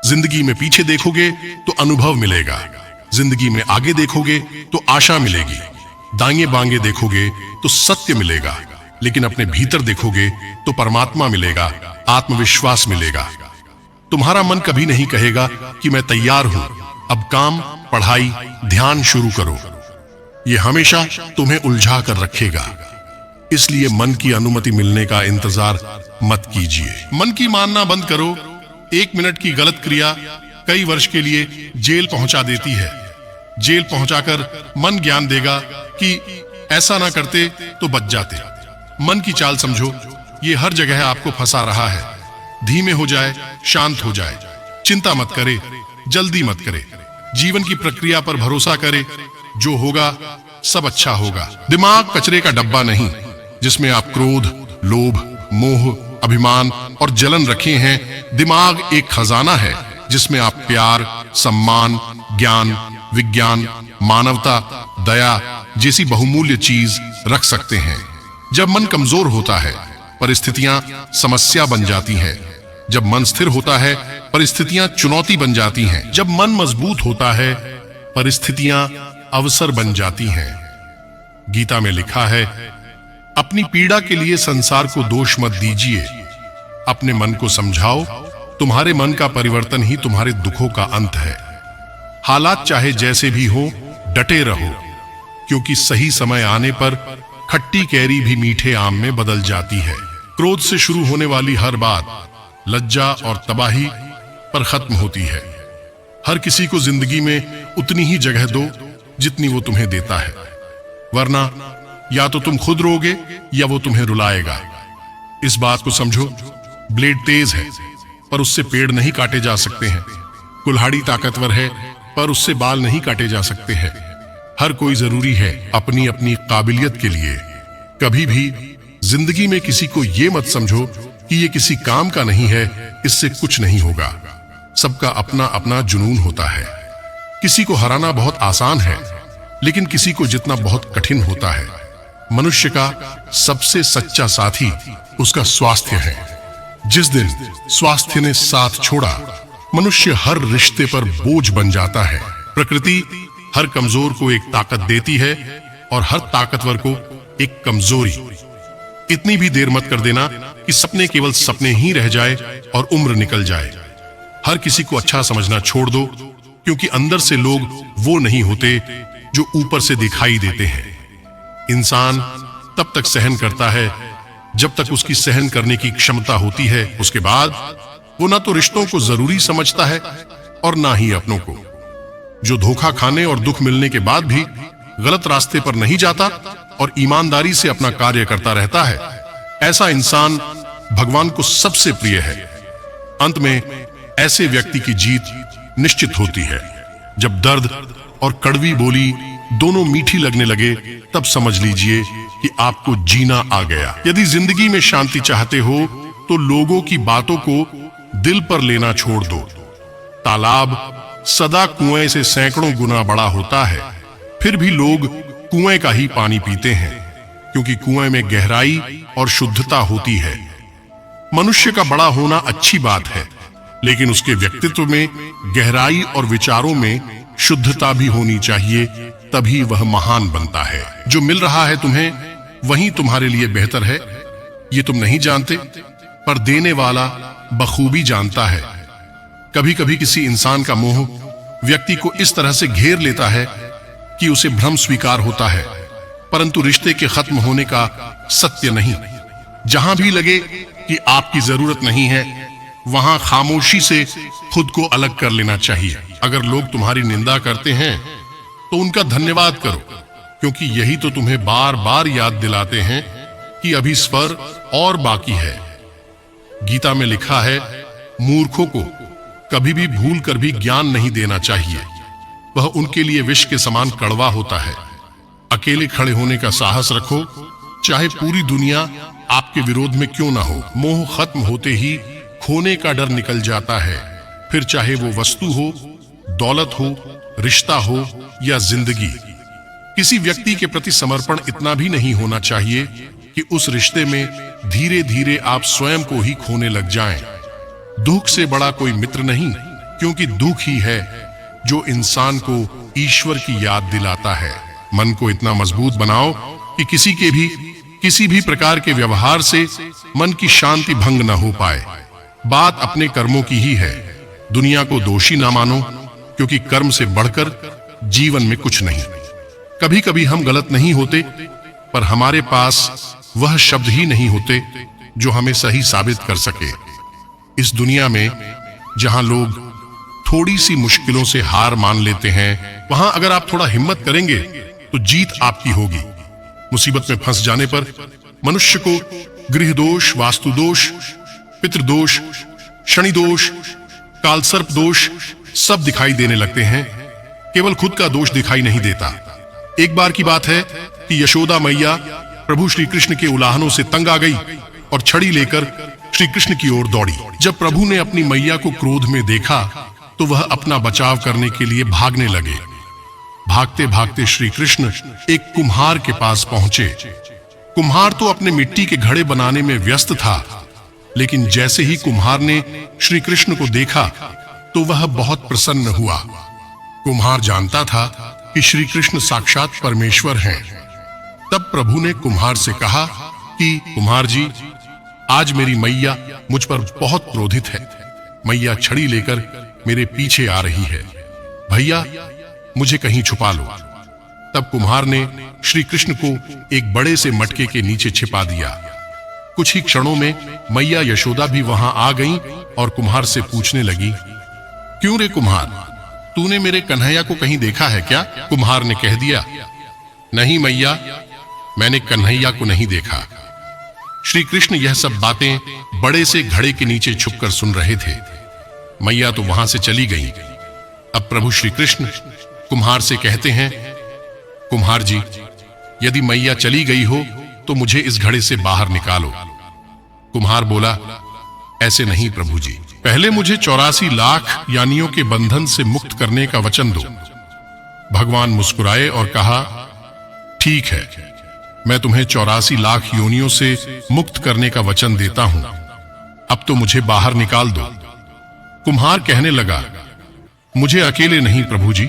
जिंदगी में पीछे देखोगे तो अनुभव मिलेगा, जिंदगी में आगे देखोगे तो आशा मिलेगी, दाएं बाएं देखोगे तो सत्य मिलेगा, लेकिन अपने भीतर देखोगे तो परमात्मा मिलेगा, आत्मविश्वास मिलेगा। तुम्हारा मन कभी नहीं कहेगा कि मैं तैयार हूं, अब काम, पढ़ाई, ध्यान शुरू करो। यह हमेशा तुम्हें उलझा कर रखेगा। इसलिए मन की अनुमति मिलने का इंतजार मत कीजिए। मन की मानना बंद करो। 1 मिनट की गलत क्रिया कई वर्ष के लिए जेल पहुंचा देती है। जेल पहुंचाकर मन ज्ञान देगा कि ऐसा ना करते तो बच जाते। मन की चाल समझो, ये हर जगह आपको फंसा रहा है। धीमे हो जाए, शांत हो जाए, चिंता मत करे, जल्दी मत करे, जीवन की प्रक्रिया पर भरोसा करे, जो होगा सब अच्छा होगा। दिमाग कचरे का डब्बा नहीं जिसमें आप क्रोध, लोभ, मोह, अभिमान और जलन रखे हैं। दिमाग एक खजाना है जिसमें आप प्यार, सम्मान, ज्ञान, विज्ञान, मानवता, दया जैसी बहुमूल्य चीज रख सकते हैं। जब मन कमजोर होता है, परिस्थितियां समस्या बन जाती हैं। जब मन स्थिर होता है, परिस्थितियां चुनौती बन जाती हैं। जब मन मजबूत होता है, परिस्थितियां अवसर बन जाती हैं। गीता में लिखा है, अपनी पीड़ा के लिए संसार को दोष मत दीजिए, अपने मन को समझाओ, तुम्हारे मन का परिवर्तन ही तुम्हारे दुखों का अंत है। हालात चाहे जैसे भी हो, डटे रहो, क्योंकि सही समय आने पर खट्टी कैरी भी मीठे आम में बदल जाती है। क्रोध से शुरू होने वाली हर बात लज्जा और तबाही पर खत्म होती है। हर किसी को जिंदगी में उतनी ही जगह दो जितनी वो तुम्हें देता है, वरना या तो तुम खुद रोगे या वो तुम्हें रुलाएगा। इस बात को समझो, ब्लेड तेज है पर उससे पेड़ नहीं काटे जा सकते हैं। कुल्हाड़ी ताकतवर है पर उससे बाल नहीं काटे जा सकते हैं। हर कोई जरूरी है अपनी अपनी काबिलियत के लिए। कभी भी जिंदगी में किसी को ये मत समझो कि ये किसी काम का नहीं है, इससे कुछ नहीं होगा। सबका अपना अपना जुनून होता है। किसी को हराना बहुत आसान है, लेकिन किसी को जितना बहुत कठिन होता है। मनुष्य का सबसे सच्चा साथी उसका स्वास्थ्य है। जिस दिन स्वास्थ्य ने साथ छोड़ा, मनुष्य हर रिश्ते पर बोझ बन जाता है। प्रकृति हर कमजोर को एक ताकत देती है और हर ताकतवर को एक कमजोरी। इतनी भी देर मत कर देना कि सपने केवल सपने ही रह जाए और उम्र निकल जाए। हर किसी को अच्छा समझना छोड़ दो, क्योंकि अंदर से लोग वो नहीं होते जो ऊपर से दिखाई देते हैं। इंसान तब तक सहन करता है जब तक उसकी सहन करने की क्षमता होती है। उसके बाद वो ना तो रिश्तों को जरूरी समझता है और ना ही अपनों को। जो धोखा खाने और दुख मिलने के बाद भी गलत रास्ते पर नहीं जाता और ईमानदारी से अपना कार्य करता रहता है, ऐसा इंसान भगवान को सबसे प्रिय है। अंत में ऐसे व्यक्ति की जीत निश्चित होती है। जब दर्द और कड़वी बोली दोनों मीठी लगने लगे, तब समझ लीजिए कि आपको जीना आ गया। यदि जिंदगी में शांति चाहते हो तो लोगों की बातों को दिल पर लेना छोड़ दो। तालाब सदा कुएं से सैकड़ों गुना बड़ा होता है, फिर भी लोग कुएं का ही पानी पीते हैं, क्योंकि कुएं में गहराई और शुद्धता होती है। मनुष्य का बड़ा होना अच्छी बात है, लेकिन उसके व्यक्तित्व में गहराई और विचारों में शुद्धता भी होनी चाहिए, तभी वह महान बनता है। जो मिल रहा है तुम्हें, वही तुम्हारे लिए बेहतर है। ये तुम नहीं जानते, पर देने वाला बखूबी जानता है। कभी कभी किसी इंसान का मोह व्यक्ति को इस तरह से घेर लेता है कि उसे भ्रम स्वीकार होता है, परंतु रिश्ते के खत्म होने का सत्य नहीं। जहां भी लगे कि आपकी जरूरत नहीं है, वहां खामोशी से खुद को अलग कर लेना चाहिए। अगर लोग तुम्हारी निंदा करते हैं तो उनका धन्यवाद करो, क्योंकि यही तो तुम्हें बार बार याद दिलाते हैं कि अभी स्वर और बाकी है। गीता में लिखा है, मूर्खों को कभी भी भूल कर भी ज्ञान नहीं देना चाहिए, वह उनके लिए विष के समान कड़वा होता है। अकेले खड़े होने का साहस रखो, चाहे पूरी दुनिया आपके विरोध में क्यों ना हो। मोह खत्म होते ही खोने का डर निकल जाता है, फिर चाहे वो वस्तु हो, दौलत हो, रिश्ता हो या जिंदगी। किसी व्यक्ति के प्रति समर्पण इतना भी नहीं होना चाहिए कि उस रिश्ते में धीरे धीरे आप स्वयं को ही खोने लग जाएं। दुख से बड़ा कोई मित्र नहीं, क्योंकि दुख ही है जो इंसान को ईश्वर की याद दिलाता है। मन को इतना मजबूत बनाओ कि किसी भी प्रकार के व्यवहार से मन की शांति भंग न हो पाए। बात अपने कर्मों की ही है। दुनिया को दोषी ना मानो, क्योंकि कर्म से बढ़कर जीवन में कुछ नहीं। कभी कभी हम गलत नहीं होते, पर हमारे पास वह शब्द ही नहीं होते जो हमें सही साबित कर सके। इस दुनिया में जहां लोग थोड़ी सी मुश्किलों से हार मान लेते हैं, वहां अगर आप थोड़ा हिम्मत करेंगे तो जीत आपकी होगी। मुसीबत में फंस जाने पर मनुष्य को गृह दोष, वास्तु दोष, पितृदोष, शनि दोष, कालसर्प दोष सब दिखाई देने लगते हैं। केवल खुद का दोष दिखाई नहीं देता। एक बार की बात है कि यशोदा मैया प्रभु श्री कृष्ण के उलाहनों से तंग आ गई और छड़ी लेकर श्री कृष्ण की ओर दौड़ी। जब प्रभु ने अपनी मैया को क्रोध में देखा तो वह अपना बचाव करने के लिए भागने लगे। भागते भागते श्री कृष्ण एक कुम्हार के पास पहुंचे। कुम्हार तो अपने मिट्टी के घड़े बनाने में व्यस्त था, लेकिन जैसे ही कुम्हार ने श्री कृष्ण को देखा तो वह बहुत प्रसन्न हुआ। कुम्हार जानता था कि श्री कृष्ण साक्षात परमेश्वर हैं। तब प्रभु ने कुम्हार से कहा कि कुम्हार जी, आज मेरी मैया मुझ पर बहुत क्रोधित है। मैया छड़ी लेकर मेरे पीछे आ रही है। भैया, मुझे कहीं छुपा लो। तब कुम्हार ने श्री कृष्ण को एक बड़े से मटके के नीचे छिपा दिया। कुछ ही क्षणों में मैया यशोदा भी वहां आ गईं और कुम्हार से पूछने लगी, क्यों रे कुम्हार, तूने मेरे कन्हैया को कहीं देखा है क्या? कुम्हार ने कह दिया, नहीं मैया, मैंने कन्हैया को नहीं देखा। श्री कृष्ण यह सब बातें बड़े से घड़े के नीचे छुपकर सुन रहे थे। मैया तो वहां से चली गई। अब प्रभु श्री कृष्ण कुम्हार से कहते हैं, कुम्हार जी, यदि मैया चली गई हो तो मुझे इस घड़े से बाहर निकालो। कुम्हार बोला, ऐसे नहीं प्रभु जी, पहले मुझे 84 लाख यानियों के बंधन से मुक्त करने का वचन दो। भगवान मुस्कुराए और कहा, ठीक है, मैं तुम्हें 84 लाख योनियों से मुक्त करने का वचन देता हूं। अब तो मुझे बाहर निकाल दो। कुम्हार कहने लगा, मुझे अकेले नहीं प्रभु जी,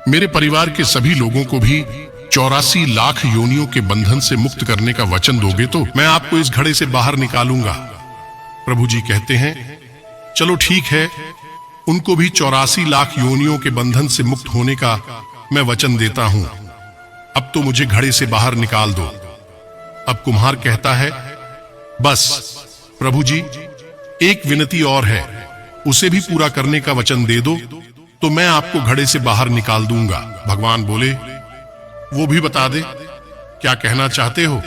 मेरे परिवार के सभी लोगों को भी 84 लाख योनियों के बंधन से मुक्त करने का वचन दोगे तो मैं आपको इस घड़े से बाहर निकालूंगा। प्रभु जी कहते हैं, चलो ठीक है, उनको भी 84 लाख योनियों के बंधन से मुक्त होने का मैं वचन देता हूं। अब तो मुझे घड़े से बाहर निकाल दो। अब कुम्हार कहता है, बस प्रभु जी, एक विनती और है, उसे भी पूरा करने का वचन दे दो तो मैं आपको घड़े से बाहर निकाल दूंगा। भगवान बोले, वो भी बता दे, क्या कहना चाहते हो?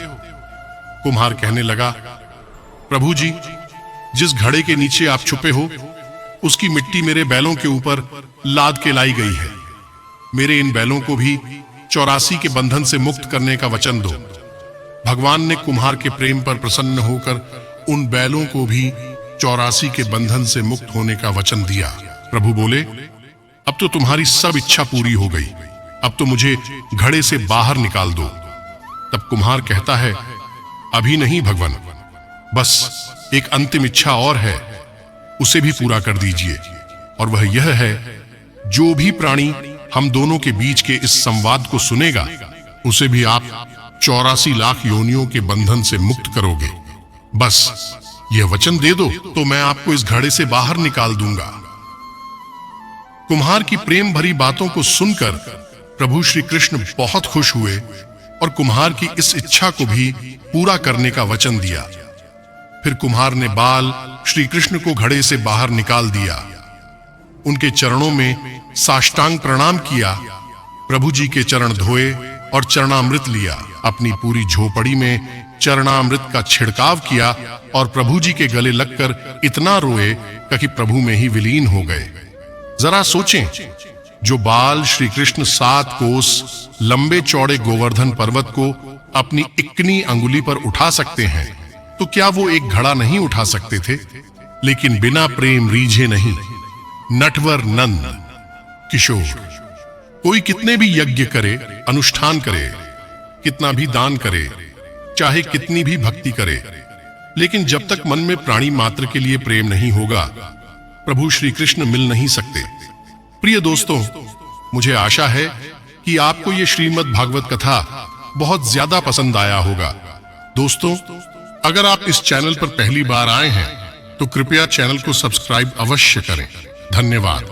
कुम्हार कहने लगा, प्रभु जी, जिस घड़े के नीचे आप छुपे हो उसकी मिट्टी मेरे बैलों के ऊपर लाद के लाई गई है। मेरे इन बैलों को भी 84 के बंधन से मुक्त करने का वचन दो। भगवान ने कुम्हार के प्रेम पर प्रसन्न होकर उन बैलों को भी 84 के बंधन से मुक्त होने का वचन दिया। प्रभु बोले, अब तो तुम्हारी सब इच्छा पूरी हो गई, अब तो मुझे घड़े से बाहर निकाल दो। तब कुम्हार कहता है, अभी नहीं भगवान, बस एक अंतिम इच्छा और है, उसे भी पूरा कर दीजिए। और वह यह है, जो भी प्राणी हम दोनों के बीच के इस संवाद को सुनेगा उसे भी आप 84 लाख योनियों के बंधन से मुक्त करोगे। बस यह वचन दे दो तो मैं आपको इस घड़े से बाहर निकाल दूंगा। कुम्हार की प्रेम भरी बातों को सुनकर प्रभु श्री कृष्ण बहुत खुश हुए और कुम्हार की इस इच्छा को भी पूरा करने का वचन दिया। फिर कुम्हार ने बाल श्री कृष्ण को घड़े से बाहर निकाल दिया, उनके चरणों में साष्टांग प्रणाम किया, प्रभु जी के चरण धोए और चरणामृत लिया। अपनी पूरी झोपड़ी में चरणामृत का छिड़काव किया और प्रभु जी के गले लगकर इतना रोए कि प्रभु में ही विलीन हो गए। जरा सोचें, जो बाल श्री कृष्ण 7 कोस लंबे चौड़े गोवर्धन पर्वत को अपनी इक्नी अंगुली पर उठा सकते हैं, तो क्या वो एक घड़ा नहीं उठा सकते थे? लेकिन बिना प्रेम रीझे नहीं। नटवर नंद किशोर, कोई कितने भी यज्ञ करे, अनुष्ठान करे, कितना भी दान करे, चाहे कितनी भी भक्ति करे, लेकिन जब तक मन में प्राणी मात्र के लिए प्रेम नहीं होगा, प्रभु श्री कृष्ण मिल नहीं सकते। प्रिय दोस्तों, मुझे आशा है कि आपको ये श्रीमद् भागवत कथा बहुत ज्यादा पसंद आया होगा। दोस्तों, अगर आप इस चैनल पर पहली बार आए हैं तो कृपया चैनल को सब्सक्राइब अवश्य करें। धन्यवाद।